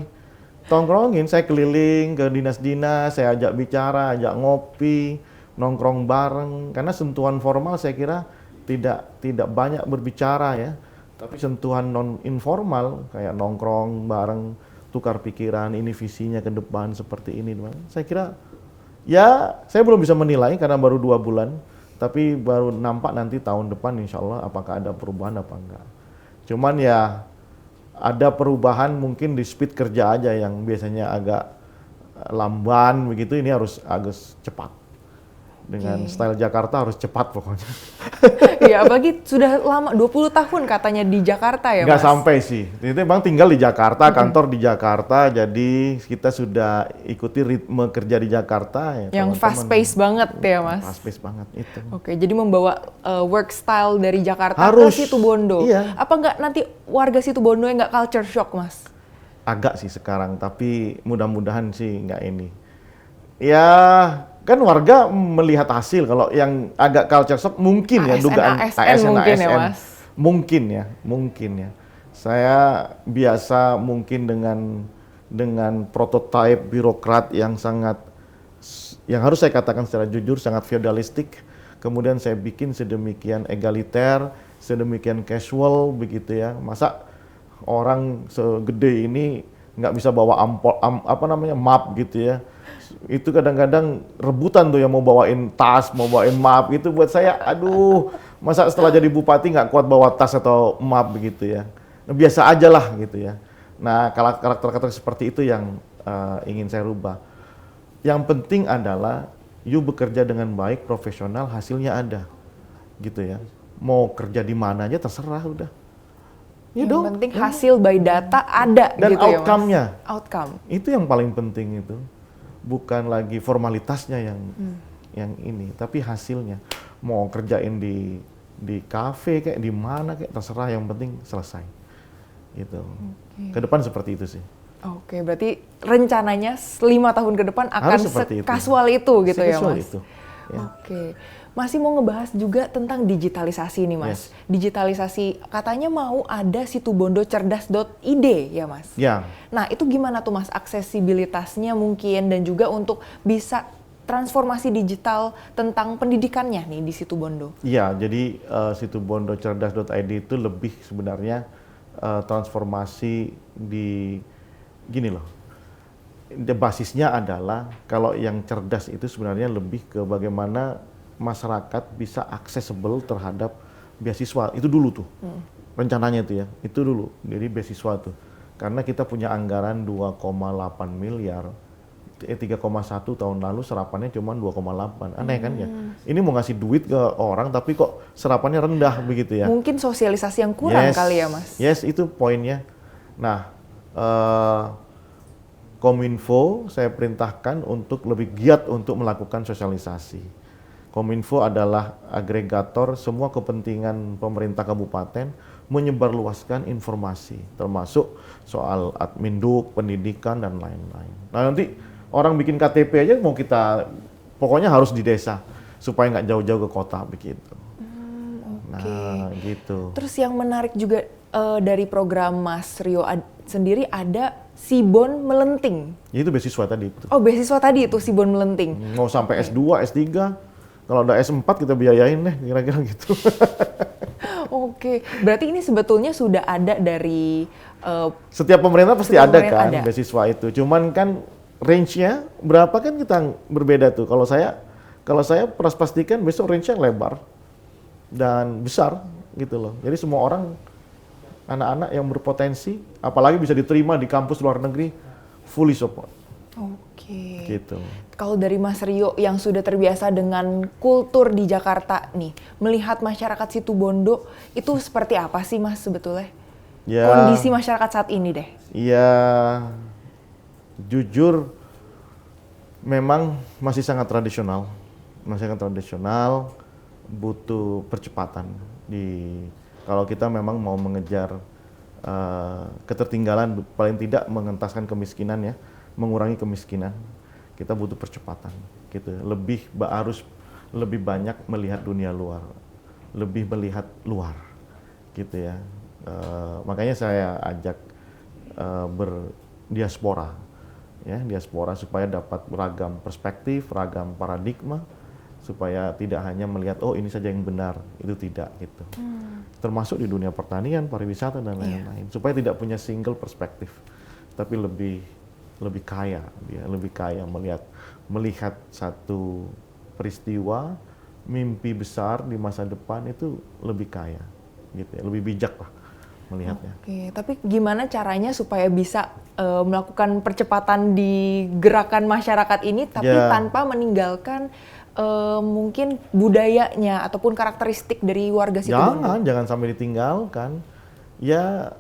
Tongkrongin, saya keliling ke dinas-dinas, saya ajak bicara, ajak ngopi, nongkrong bareng. Karena sentuhan formal saya kira tidak banyak berbicara ya. Tapi sentuhan non informal kayak nongkrong bareng, tukar pikiran, ini visinya ke depan seperti ini. Saya kira ya, saya belum bisa menilai karena baru 2 bulan, tapi baru nampak nanti tahun depan insya Allah apakah ada perubahan apa enggak. Cuman ya ada perubahan mungkin di speed kerja aja yang biasanya agak lamban begitu, ini harus cepat. Dengan style Jakarta harus cepat pokoknya. Iya, apalagi sudah lama 20 tahun katanya di Jakarta ya, Nggak Mas? sampai sih. Itu memang tinggal di Jakarta, kantor di Jakarta, jadi kita sudah ikuti ritme kerja di Jakarta. Ya, Yang fast pace banget ya, Mas? Fast pace banget itu. Oke, jadi membawa work style dari Jakarta Harus, ke Situbondo. iya. Apa nggak nanti warga Situbondo yang nggak culture shock, Mas? Agak sih sekarang, tapi mudah-mudahan sih nggak ini. Ya, kan warga melihat hasil. Kalau yang agak culture shock mungkin ya, ASN, dugaan ASN mungkin ya, Mas? Mungkin ya. Saya biasa mungkin dengan prototipe birokrat yang harus saya katakan secara jujur sangat feodalistik. Kemudian saya bikin sedemikian egaliter, sedemikian casual begitu ya. Masa orang segede ini nggak bisa bawa map gitu ya. Itu kadang-kadang rebutan tuh yang mau bawain tas, mau bawain map gitu, buat saya aduh, masa setelah jadi bupati nggak kuat bawa tas atau map begitu ya. Nah, biasa aja lah gitu ya. Nah, karakter-karakter seperti itu yang ingin saya rubah. Yang penting adalah you bekerja dengan baik, profesional, hasilnya ada gitu ya. Mau kerja di mana aja terserah udah. Yang penting hasil by data ada dan gitu ya, Mas? outcome-nya. Outcome. Itu yang paling penting itu. Bukan lagi formalitasnya yang ini, tapi hasilnya. Mau kerjain di kafe kayak di mana kayak terserah, yang penting selesai. Gitu. Ke depan seperti itu sih. Oke, berarti rencananya 5 tahun ke depan akan sekasual itu gitu ya, Mas? Itu. Ya. Oke. Masih mau ngebahas juga tentang digitalisasi nih, Mas. Yes. Digitalisasi, katanya mau ada situbondo-cerdas.id ya, Mas? Ya. Nah, itu gimana tuh, Mas, aksesibilitasnya mungkin dan juga untuk bisa transformasi digital tentang pendidikannya nih di Situbondo? Iya, jadi situbondo-cerdas.id itu lebih sebenarnya transformasi di gini loh. Basisnya adalah kalau yang cerdas itu sebenarnya lebih ke bagaimana masyarakat bisa accessible terhadap beasiswa. Itu dulu tuh. Rencananya itu ya. Itu dulu. Jadi beasiswa tuh. Karena kita punya anggaran 2,8 miliar. 3,1 tahun lalu serapannya cuma 2,8. Aneh kan ya? Ini mau ngasih duit ke orang tapi kok serapannya rendah begitu ya. Mungkin sosialisasi yang kurang kali ya, Mas? Yes, itu poinnya. Nah, Kominfo saya perintahkan untuk lebih giat untuk melakukan sosialisasi. Kominfo adalah agregator semua kepentingan pemerintah kabupaten menyebarluaskan informasi, termasuk soal adminduk, pendidikan, dan lain-lain. Nah, nanti orang bikin KTP aja mau kita, pokoknya harus di desa, supaya nggak jauh-jauh ke kota, begitu. Nah, gitu. Terus yang menarik juga dari program Mas Rio sendiri ada Sibon Melenting. Ya, itu beasiswa tadi. Itu. Oh, beasiswa tadi itu Sibon Melenting. Mau sampai S2, S3, kalau udah S4 kita biayain deh, kira-kira gitu. Oke, berarti ini sebetulnya sudah ada dari setiap pemerintah pasti ada kan ada. beasiswa itu. Cuman kan range-nya berapa kan kita berbeda tuh. Kalau saya pastikan besok range-nya lebar dan besar gitu loh. Jadi semua orang, anak-anak yang berpotensi, apalagi bisa diterima di kampus luar negeri, fully support. Oke. Gitu. Kalau dari Mas Rio yang sudah terbiasa dengan kultur di Jakarta nih, melihat masyarakat Situbondo itu seperti apa sih, Mas, sebetulnya? Ya, kondisi masyarakat saat ini deh. Ya, jujur memang masih sangat tradisional. Butuh percepatan kalau kita memang mau mengejar ketertinggalan, paling tidak mengentaskan kemiskinan ya, mengurangi kemiskinan, kita butuh percepatan gitu. Harus lebih banyak melihat dunia luar, lebih melihat luar gitu ya. Makanya saya ajak berdiaspora ya, diaspora supaya dapat beragam perspektif, ragam paradigma, supaya tidak hanya melihat oh ini saja yang benar, itu tidak gitu. Termasuk di dunia pertanian, pariwisata dan lain-lain, supaya tidak punya single perspektif, tapi lebih kaya, dia lebih kaya melihat satu peristiwa, mimpi besar di masa depan itu lebih kaya, gitu ya, lebih bijak lah melihatnya. Oke, tapi gimana caranya supaya bisa melakukan percepatan di gerakan masyarakat ini, tapi tanpa meninggalkan mungkin budayanya ataupun karakteristik dari warga situ Bondo? Jangan sampai ditinggalkan. Ya,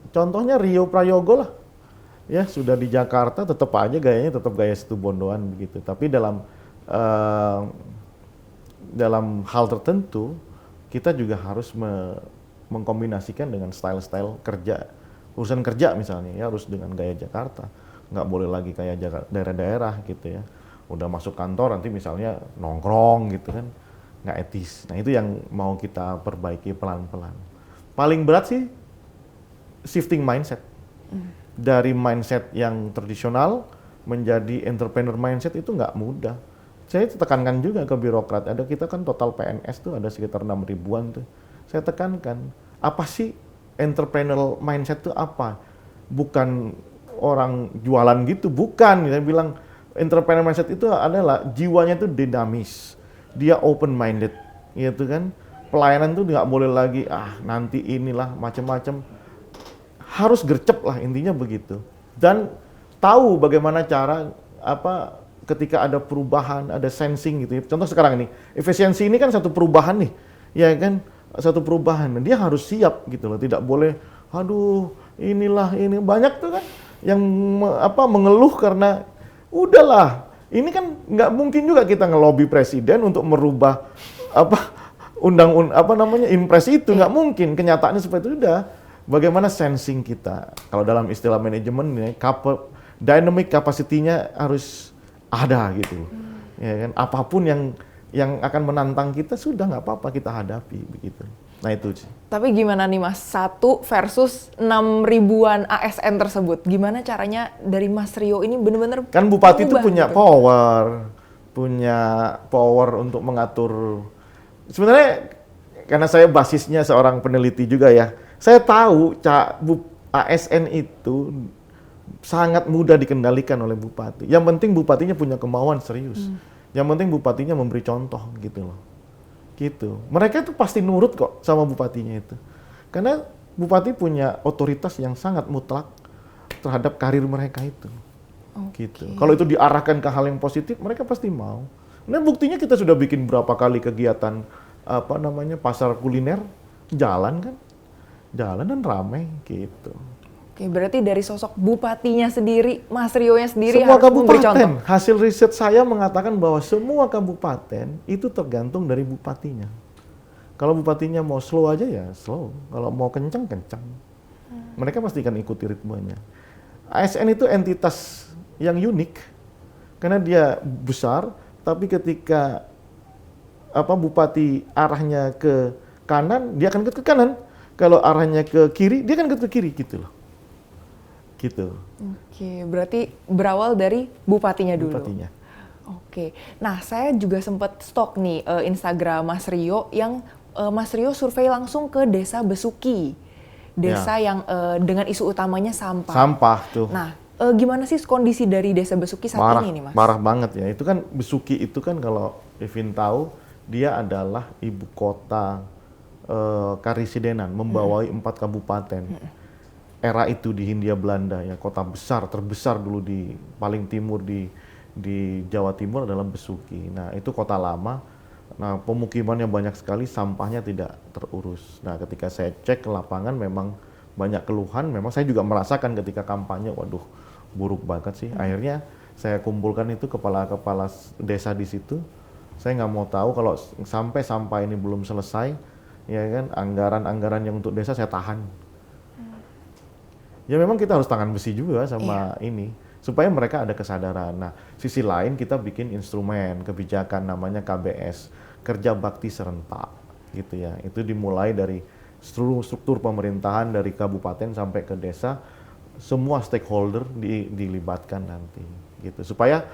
contohnya Rio Prayogo lah. Ya, sudah di Jakarta tetap aja gayanya tetap gaya situ Bondoan begitu. Tapi dalam hal tertentu kita juga harus mengkombinasikan dengan style-style kerja. Urusan kerja misalnya ya harus dengan gaya Jakarta. Nggak boleh lagi kayak daerah-daerah gitu ya. Udah masuk kantor nanti misalnya nongkrong gitu kan, nggak etis. Nah itu yang mau kita perbaiki pelan-pelan. Paling berat sih shifting mindset. Dari mindset yang tradisional menjadi entrepreneur mindset itu nggak mudah. Saya tekankan juga ke birokrat, kita kan total PNS tuh ada sekitar 6 ribuan tuh. Saya tekankan, apa sih entrepreneurial mindset itu apa? Bukan orang jualan gitu, bukan. Saya bilang entrepreneur mindset itu adalah jiwanya itu dinamis, dia open minded, gitu kan. Pelayanan tuh nggak boleh lagi nanti inilah macam-macam, harus gercep lah intinya begitu. Dan tahu bagaimana cara ketika ada perubahan, ada sensing gitu ya. Contoh sekarang ini, efisiensi ini kan satu perubahan nih, ya kan, satu perubahan. Dia harus siap gitu loh, tidak boleh, ini banyak tuh kan yang mengeluh karena udahlah, ini kan nggak mungkin juga kita ngelobi presiden untuk merubah impres itu, nggak mungkin. Kenyataannya seperti itu. Udah, bagaimana sensing kita? Kalau dalam istilah manajemen ini, dynamic capacity-nya harus ada gitu, ya kan. Apapun yang akan menantang kita sudah nggak apa-apa kita hadapi begitu. Nah itu sih. Tapi gimana nih Mas, 1 versus 6 ribuan ASN tersebut, gimana caranya dari Mas Rio ini benar-benar kan Bupati itu punya gitu? power untuk mengatur. Sebenarnya karena saya basisnya seorang peneliti juga ya, saya tahu ASN itu sangat mudah dikendalikan oleh bupati. Yang penting bupatinya punya kemauan serius. Yang penting bupatinya memberi contoh gitu loh. Gitu. Mereka itu pasti nurut kok sama bupatinya itu. Karena bupati punya otoritas yang sangat mutlak terhadap karir mereka itu. Gitu. Kalau itu diarahkan ke hal yang positif, mereka pasti mau. Nah, buktinya kita sudah bikin berapa kali kegiatan pasar kuliner, jalan dan ramai gitu. Oke, berarti dari sosok bupatinya sendiri, Mas Rio-nya sendiri semua harus memberi contoh. Kabupaten, hasil riset saya mengatakan bahwa semua kabupaten itu tergantung dari bupatinya. Kalau bupatinya mau slow aja ya slow, kalau mau kencang. Mereka pasti akan ikuti ritmenya. ASN itu entitas yang unik karena dia besar, tapi ketika bupati arahnya ke kanan, dia akan ke kanan. Kalau arahnya ke kiri, dia akan ke kiri gitu loh. Gitu. Oke, berarti berawal dari bupatinya dulu. Bupatinya. Oke, nah saya juga sempat stok nih Instagram Mas Rio yang Mas Rio survei langsung ke Desa Besuki, desa yang dengan isu utamanya sampah. Sampah tuh. Nah, gimana sih kondisi dari Desa Besuki saat ini nih Mas? Marah banget ya. Itu kan Besuki itu kan kalau Evin tahu dia adalah ibu kota Karisidenan, membawai 4 kabupaten. Era itu di Hindia Belanda ya, kota besar terbesar dulu di paling timur di Jawa Timur adalah Besuki. Nah itu kota lama, nah pemukimannya banyak sekali, sampahnya tidak terurus. Nah ketika saya cek ke lapangan memang banyak keluhan, memang saya juga merasakan ketika kampanye, waduh buruk banget sih. Akhirnya saya kumpulkan itu kepala-kepala desa di situ. Saya nggak mau tahu kalau sampai sampah ini belum selesai, ya kan, anggaran yang untuk desa saya tahan. Ya memang kita harus tangan besi juga sama ini, supaya mereka ada kesadaran. Nah, sisi lain kita bikin instrumen kebijakan namanya KBS, Kerja Bakti Serentak, gitu ya. Itu dimulai dari seluruh struktur pemerintahan dari kabupaten sampai ke desa, semua stakeholder dilibatkan nanti, gitu. Supaya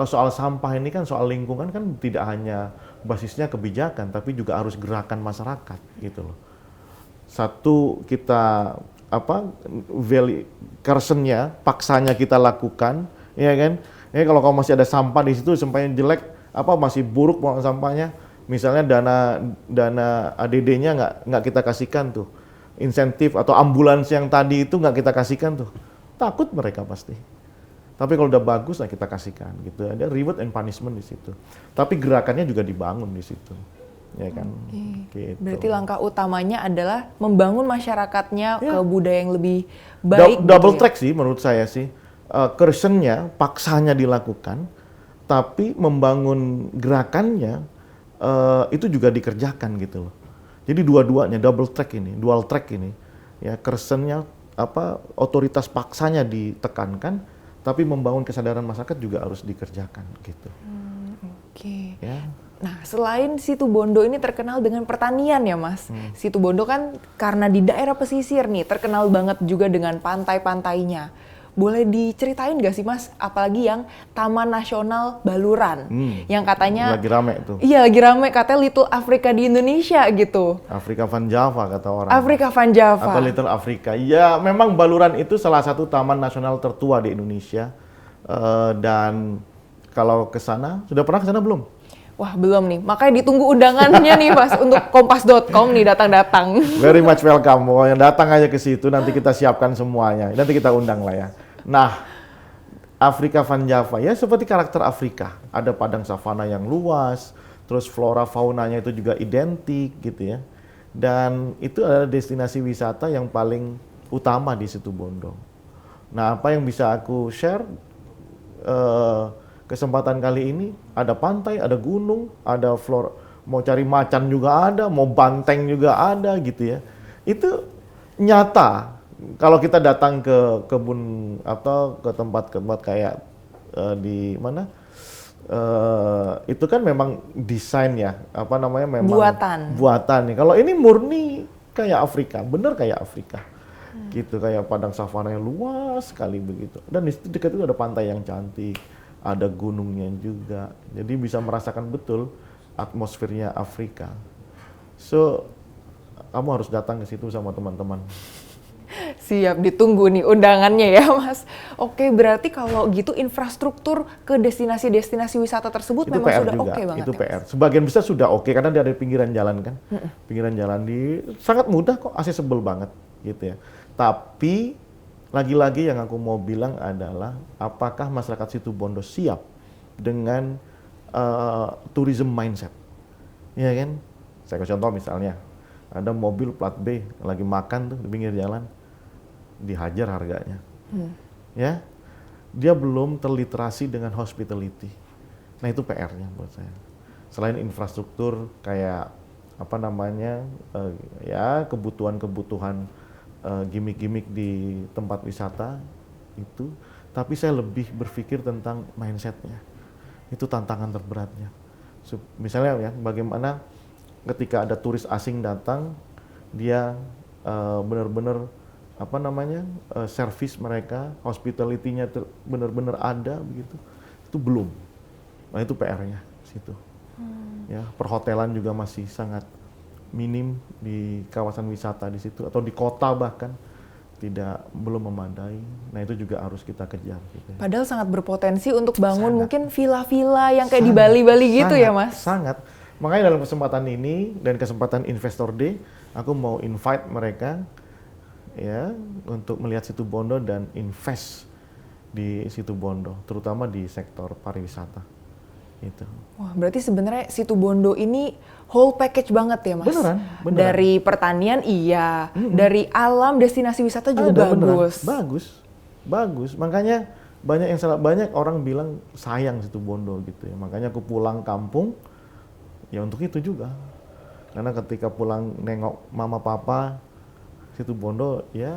soal sampah ini kan soal lingkungan kan tidak hanya basisnya kebijakan, tapi juga harus gerakan masyarakat, gitu loh. Satu kita carson-nya, paksanya kita lakukan, ya kan? Ya kalau masih ada sampah di situ, sampahnya jelek, masih buruk sampahnya, misalnya dana ADD-nya nggak kita kasihkan tuh, insentif atau ambulans yang tadi itu nggak kita kasihkan tuh, takut mereka pasti. Tapi kalau udah bagus, nah kita kasihkan gitu. Ada reward and punishment di situ. Tapi gerakannya juga dibangun di situ, ya kan? Gitu. Berarti langkah utamanya adalah membangun masyarakatnya Ya. ke budaya yang lebih baik. Double gitu ya? track sih menurut saya sih. Cursionnya, paksanya dilakukan, tapi membangun gerakannya itu juga dikerjakan gitu loh. Jadi dua-duanya double track ini, dual track ini. Ya, cursionnya otoritas paksanya ditekankan, tapi membangun kesadaran masyarakat juga harus dikerjakan gitu. Oke. Ya. Nah, selain Situ Bondo ini terkenal dengan pertanian ya, Mas. Situ Bondo kan karena di daerah pesisir nih, terkenal banget juga dengan pantai-pantainya. Boleh diceritain gak sih, Mas? Apalagi yang Taman Nasional Baluran, yang katanya Lagi rame tuh. Iya, lagi rame, katanya Little Africa di Indonesia gitu. Afrika van Java kata orang. Afrika van Java. Atau Little Africa. Ya, memang Baluran itu salah satu taman nasional tertua di Indonesia. Dan kalau ke sana, sudah pernah ke sana belum? Wah, belum nih. Makanya ditunggu undangannya nih, Mas, untuk kompas.com nih datang-datang. Very much welcome. Pokoknya datang aja ke situ, nanti kita siapkan semuanya. Nanti kita undang lah ya. Nah, Afrika van Java ya seperti karakter Afrika. Ada padang savana yang luas, terus flora faunanya itu juga identik gitu ya. Dan itu adalah destinasi wisata yang paling utama di Situ Bondo. Nah, apa yang bisa aku share kesempatan kali ini, ada pantai, ada gunung, ada flora, mau cari macan juga ada, mau banteng juga ada gitu ya. Itu nyata. Kalau kita datang ke kebun atau ke tempat-tempat kayak di mana, itu kan memang desain ya, memang buatan nih. Kalau ini murni kayak Afrika, bener kayak Afrika, gitu, kayak padang savana yang luas sekali begitu. Dan di situ dekat itu ada pantai yang cantik, ada gunungnya juga, jadi bisa merasakan betul atmosfernya Afrika. So, kamu harus datang ke situ sama teman-teman. Siap, ditunggu nih undangannya ya, Mas. Oke, berarti kalau gitu infrastruktur ke destinasi-destinasi wisata tersebut Itu memang PR sudah juga, oke banget itu ya, PR. Mas? Sebagian besar sudah oke karena dia ada di pinggiran jalan kan. Pinggiran jalan sangat mudah kok, accessible banget gitu ya. Tapi lagi-lagi yang aku mau bilang adalah apakah masyarakat Situ Bondo siap dengan tourism mindset, ya kan? Saya kasih contoh misalnya, ada mobil plat B lagi makan tuh di pinggir jalan, dihajar harganya, ya, dia belum terliterasi dengan hospitality. Nah itu PR-nya buat saya. Selain infrastruktur kayak ya kebutuhan-kebutuhan gimmick-gimmick di tempat wisata itu, tapi saya lebih berpikir tentang mindsetnya. Itu tantangan terberatnya. Misalnya ya, bagaimana ketika ada turis asing datang, dia benar-benar service mereka, hospitality-nya benar-benar ada begitu. Itu belum. Nah itu PR-nya situ. Ya, perhotelan juga masih sangat minim di kawasan wisata di situ atau di kota bahkan belum memadai. Nah itu juga harus kita kejar. Gitu ya. Padahal sangat berpotensi untuk bangun mungkin villa-villa yang kayak di Bali-Bali gitu ya, Mas? Sangat. Makanya dalam kesempatan ini dan kesempatan Investor Day, aku mau invite mereka ya untuk melihat Situ Bondo dan invest di Situ Bondo, terutama di sektor pariwisata. Itu. Wah, berarti sebenarnya Situ Bondo ini whole package banget ya, Mas? Beneran. Dari pertanian iya, dari alam, destinasi wisata juga bagus. Bagus. Makanya banyak orang bilang sayang Situ Bondo gitu ya. Makanya aku pulang kampung ya untuk itu juga. Karena ketika pulang nengok mama papa Situ Bondo ya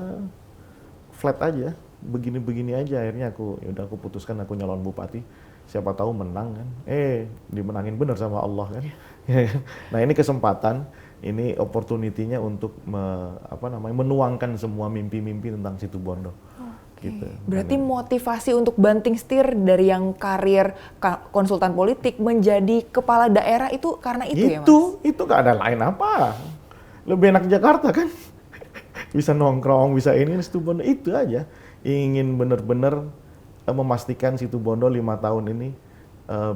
flat aja, begini-begini aja. Akhirnya aku putuskan aku nyalon bupati. Siapa tahu menang kan, dimenangin bener sama Allah kan. Nah ini kesempatan, ini opportunity-nya untuk menuangkan semua mimpi-mimpi tentang Situ Bondo. Gitu. Berarti motivasi untuk banting setir dari yang karir konsultan politik menjadi kepala daerah itu karena itu ya, Mas? Itu gak ada lain apa. Lebih enak Jakarta kan. Bisa nongkrong, bisa ini, Situ Bondo itu aja. Ingin bener-bener memastikan Situ Bondo 5 tahun ini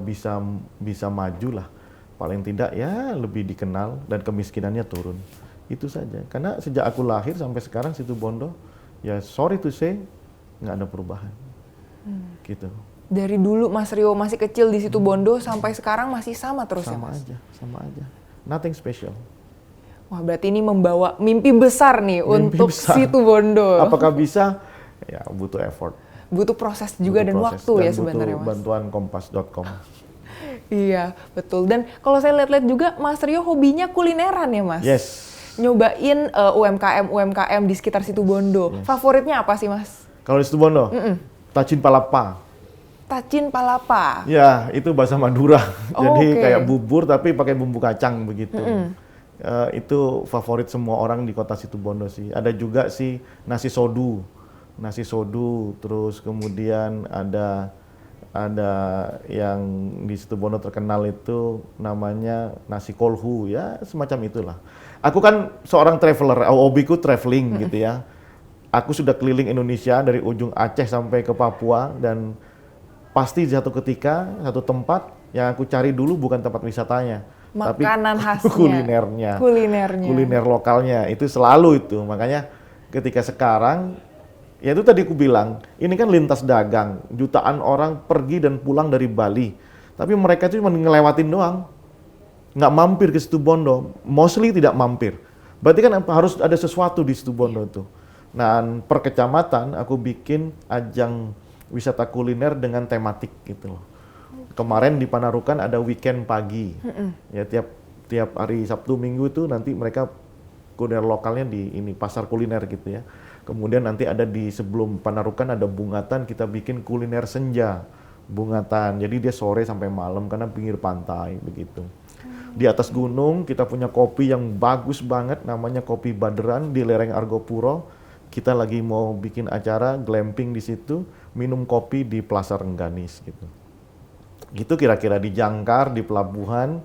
bisa maju lah, paling tidak ya lebih dikenal dan kemiskinannya turun Itu saja. Karena sejak aku lahir sampai sekarang Situbondo, ya sorry to say, nggak ada perubahan. Gitu. Dari dulu Mas Rio masih kecil di Situbondo sampai sekarang masih sama terus ya Mas? Sama aja. Nothing special. Wah, berarti ini membawa mimpi besar nih untuk Situbondo. Apakah bisa? Ya butuh effort. Butuh proses juga dan waktu ya sebenarnya Mas. Bantuan kompas.com. Iya, betul. Dan kalau saya lihat-lihat juga Mas Rio hobinya kulineran ya Mas? Yes. Nyobain UMKM di sekitar Situbondo. Yes. Favoritnya apa sih Mas? Kalau di Situbondo? Tacin palapa. Tacin palapa? Ya, itu bahasa Madura. Jadi okay. kayak bubur tapi pakai bumbu kacang begitu. Itu favorit semua orang di kota Situbondo sih. Ada juga sih nasi sodu, terus kemudian ada yang di Situbondo terkenal itu namanya nasi kolhu, ya semacam itulah. Aku kan seorang traveler, hobiku traveling gitu ya. Aku sudah keliling Indonesia dari ujung Aceh sampai ke Papua, dan pasti di satu ketika, satu tempat yang aku cari dulu bukan tempat wisatanya, makanan tapi khasnya, kuliner lokalnya, itu selalu itu. Makanya ketika sekarang, ya itu tadi aku bilang, ini kan lintas dagang, jutaan orang pergi dan pulang dari Bali, tapi mereka itu cuma ngelewatin doang, nggak mampir ke Situbondo, mostly tidak mampir. Berarti kan harus ada sesuatu di Situbondo itu. Nah, per kecamatan aku bikin ajang wisata kuliner dengan tematik gitu loh. Kemarin di Panarukan ada weekend pagi, ya tiap hari Sabtu Minggu itu nanti mereka kuliner lokalnya di ini pasar kuliner gitu ya. Kemudian nanti ada di sebelum Panarukan ada Bungatan, kita bikin kuliner senja Bungatan. Jadi dia sore sampai malam karena pinggir pantai begitu. Di atas gunung kita punya kopi yang bagus banget, namanya Kopi Baderan di lereng Argopuro. Kita lagi mau bikin acara glamping di situ, minum kopi di Plaza Rengganis gitu. Gitu kira-kira di Jangkar, di pelabuhan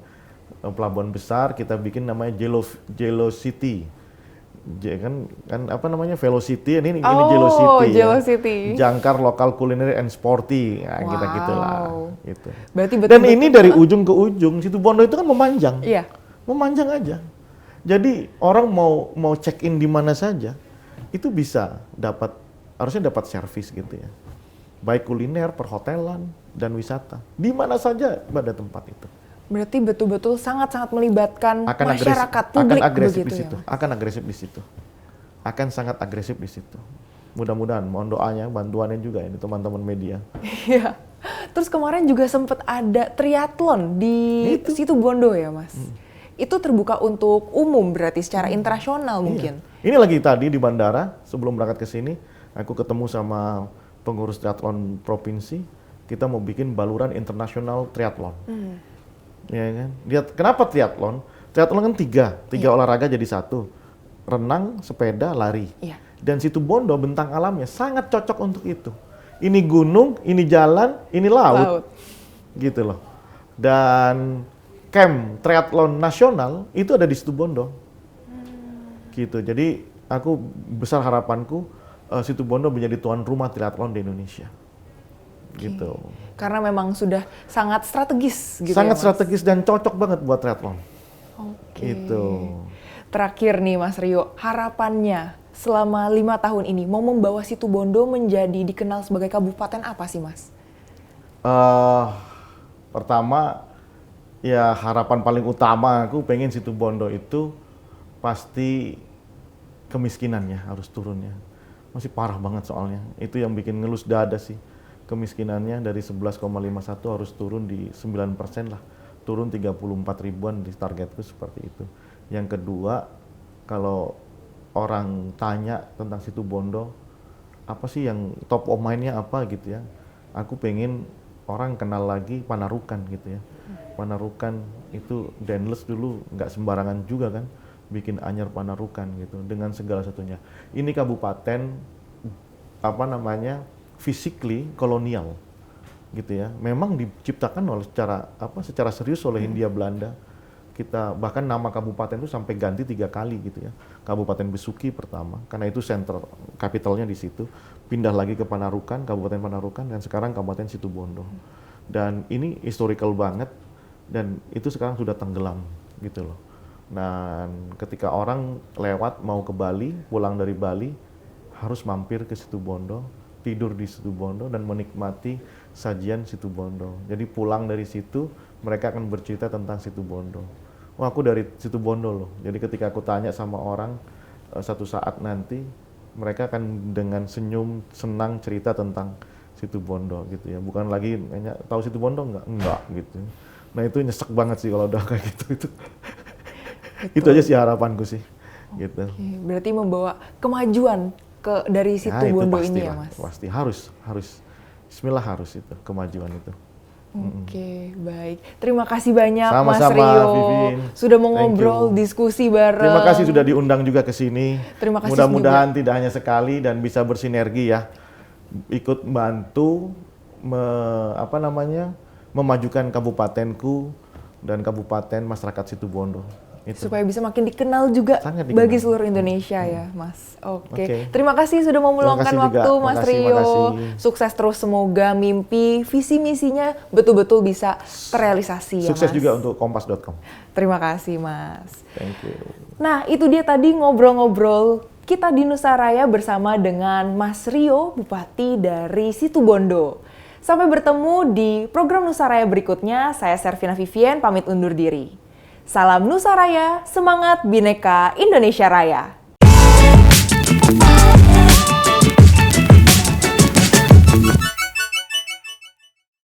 besar kita bikin namanya Jello City. Kan apa namanya Velocity, ini Jello City. Jello City. Jangkar lokal kuliner and sporty, nah, kita gitulah. Gitu. Berarti dan ini dari ujung ke ujung, Situbondo itu kan memanjang. Iya. Memanjang aja. Jadi orang mau check in di mana saja, itu bisa harusnya dapat servis gitu ya. Baik kuliner, perhotelan, dan wisata. Di mana saja pada tempat itu. Berarti betul-betul sangat-sangat melibatkan masyarakat publik begitu ya? Akan agresif di situ. Akan sangat agresif di situ. Mudah-mudahan, mohon doanya, bantuannya juga ini teman-teman media. Iya. Terus kemarin juga sempat ada triathlon di Situbondo ya Mas? Itu terbuka untuk umum berarti secara internasional mungkin? Iya. Ini lagi tadi di bandara, sebelum berangkat ke sini, aku ketemu sama pengurus triathlon provinsi, kita mau bikin baluran internasional triathlon. Ya kan? Lihat kenapa triathlon? Triathlon kan tiga olahraga jadi satu. Renang, sepeda, lari. Iya. Dan Situbondo bentang alamnya sangat cocok untuk itu. Ini gunung, ini jalan, ini laut. Gitu loh. Dan camp triathlon nasional itu ada di Situbondo. Gitu. Jadi aku besar harapanku Situbondo menjadi tuan rumah triathlon di Indonesia. Gitu. Karena memang sudah sangat strategis gitu. Sangat ya, strategis dan cocok banget buat triathlon. Gitu. Terakhir nih Mas Rio, harapannya selama 5 tahun ini mau membawa Situbondo menjadi dikenal sebagai kabupaten apa sih Mas? Pertama, ya harapan paling utama aku pengen Situbondo itu pasti kemiskinannya harus turun ya. Masih parah banget soalnya. Itu yang bikin ngelus dada sih. Kemiskinannya dari 11,51 harus turun di 9% lah. Turun 34 ribuan di targetku seperti itu. Yang kedua, kalau orang tanya tentang Situbondo, apa sih yang top of mind-nya apa gitu ya. Aku pengen orang kenal lagi Panarukan gitu ya. Panarukan itu Denles dulu nggak sembarangan juga kan. Bikin anyar Panarukan gitu dengan segala satunya. Ini kabupaten physically kolonial gitu ya. Memang diciptakan oleh secara serius oleh Hindia Belanda. Kita bahkan nama kabupaten itu sampai ganti 3 kali gitu ya. Kabupaten Besuki pertama karena itu center capitalnya di situ. Pindah lagi ke Panarukan, Kabupaten Panarukan, dan sekarang Kabupaten Situbondo. Dan ini historical banget dan itu sekarang sudah tenggelam gitu loh. Dan ketika orang lewat mau ke Bali, pulang dari Bali, harus mampir ke Situbondo, tidur di Situbondo dan menikmati sajian Situbondo. Jadi pulang dari situ, mereka akan bercerita tentang Situbondo. Wah, aku dari Situbondo loh. Jadi ketika aku tanya sama orang, satu saat nanti, mereka akan dengan senyum, senang cerita tentang Situbondo gitu ya. Bukan lagi nanya, tahu Situbondo nggak? Nggak gitu. Nah itu nyesek banget sih kalau udah kayak gitu. Itu aja sih harapanku sih. Gitu. Oke, berarti membawa kemajuan dari Situbondo itu ini ya, pastilah, Mas? pasti harus. Bismillah harus itu, kemajuan itu. Oke, baik. Terima kasih banyak Mas Sama-sama, Rio Vivin. sudah mau Thank ngobrol, you. diskusi bareng. Terima kasih sudah diundang juga ke sini. Terima kasih Mudah-mudahan tidak hanya sekali dan bisa bersinergi ya. Ikut bantu memajukan kabupatenku dan kabupaten masyarakat Situbondo. Itu. Supaya bisa makin dikenal juga Sangat dikenal. bagi seluruh Indonesia ya, Mas. Oke. Oke. Terima kasih sudah mau meluangkan Terima kasih waktu, juga. Mas Makasih, Rio. makasih. Sukses terus, semoga mimpi, visi misinya betul-betul bisa terrealisasi ya, Sukses Mas. juga untuk kompas.com. Terima kasih, Mas. Thank you. Nah, itu dia tadi ngobrol-ngobrol kita di Nusaraya bersama dengan Mas Rio, Bupati dari Situbondo. Sampai bertemu di program Nusaraya berikutnya. Saya Servina Vivien, pamit undur diri. Salam Nusaraya, semangat Bhinneka Indonesia Raya.